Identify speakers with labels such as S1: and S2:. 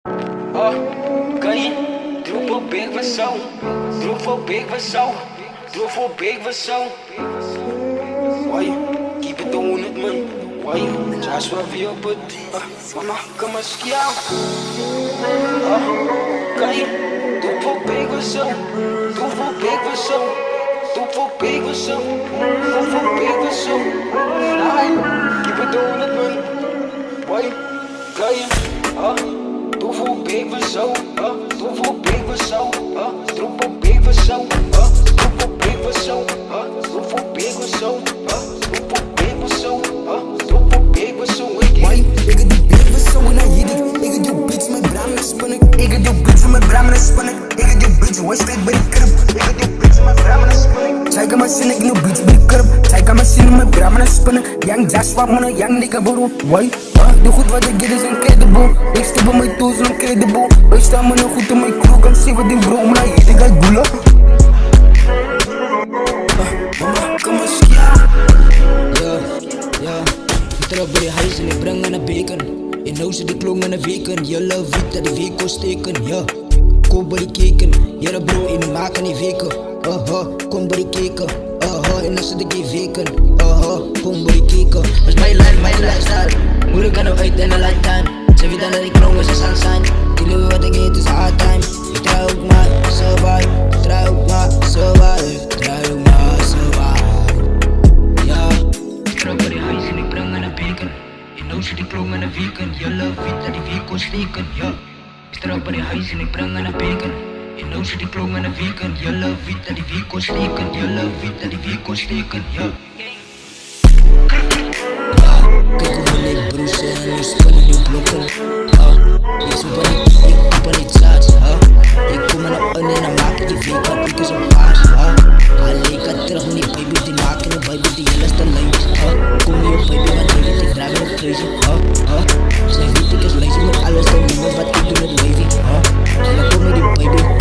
S1: Ganhei, trupel big versão, trupel big versão, trupel big versão. Why? Keep it on it, man. Why? Just love you, but mama, come and ski out. Ganhei, trupel big versão, trupel big versão, trupel big versão, trupel big versão. Keep it on it, man. Why? Ganhei, tu vou big versão, tu vou big versão, trupa big versão, trupa big versão, tu vou big versão, trupa big versão, trupa big versão.
S2: Why? Ik heb die big versão en hij hit it. Ik heb die bitch met braam en spannen. Ik heb die bitch met braam en spannen. Ik heb die bitch wasted bij de club. Ik heb die bitch met braam en spannen. Zij kan maar zien ik nu bitch bij de club. Zij kan maar zien met braam en spannen. Young Joshua man, young nigga bro. Why? De goed wat ik get is incredible. Ik stip op mijn toes incredible. Ik sta me nog goed in mijn crew. Kan zien wat die bro, maar hij hit ik uit boelen. Mama, kom maar skia.
S3: Ik trap bij de huis en ik breng aan een bacon. En nou zit ik klong aan een weken. Je love weet dat die week kon steken. Ja, kom bij die keken. Ja bro, in de maak aan die weken. Kom bij die keken. En dan zit ik die weken. Kom bij die keken. Dat is mijn lifestyle. Moeilijk kan nou uit in een lifetime. Zeg je dan dat ik klong als een sunshine. Die leven wat ik eet is hard time. Ik draai ook maar survive. Ik draai ook maar survive. Ik draai ook maar survive. Ja, ik trap bij die huis en ik breng aan een bacon. En nou zit ik klong aan een weken. Je love weet dat die week kon steken. Ja, ik trap bij die huis en ik breng aan een bacon. En nou zit ik klong aan een weken. Je love weet dat die week kon steken. Je love weet dat die week kon steken. Ja. Kijk hoe mijn nek broesen en nu spannen nu blokken. Ik ben niet zaad. Ik kom me naar onder en dan maak ik die week wat ik is op paas. Alleen ik ga terug niet baby, die maken een baby die hele stel lijntjes. Kom niet op baby, want baby ik draai me op crazy. Zij weet ik is lazy met alles en niet meer wat ik doe met wavy. En dan kom met die baby.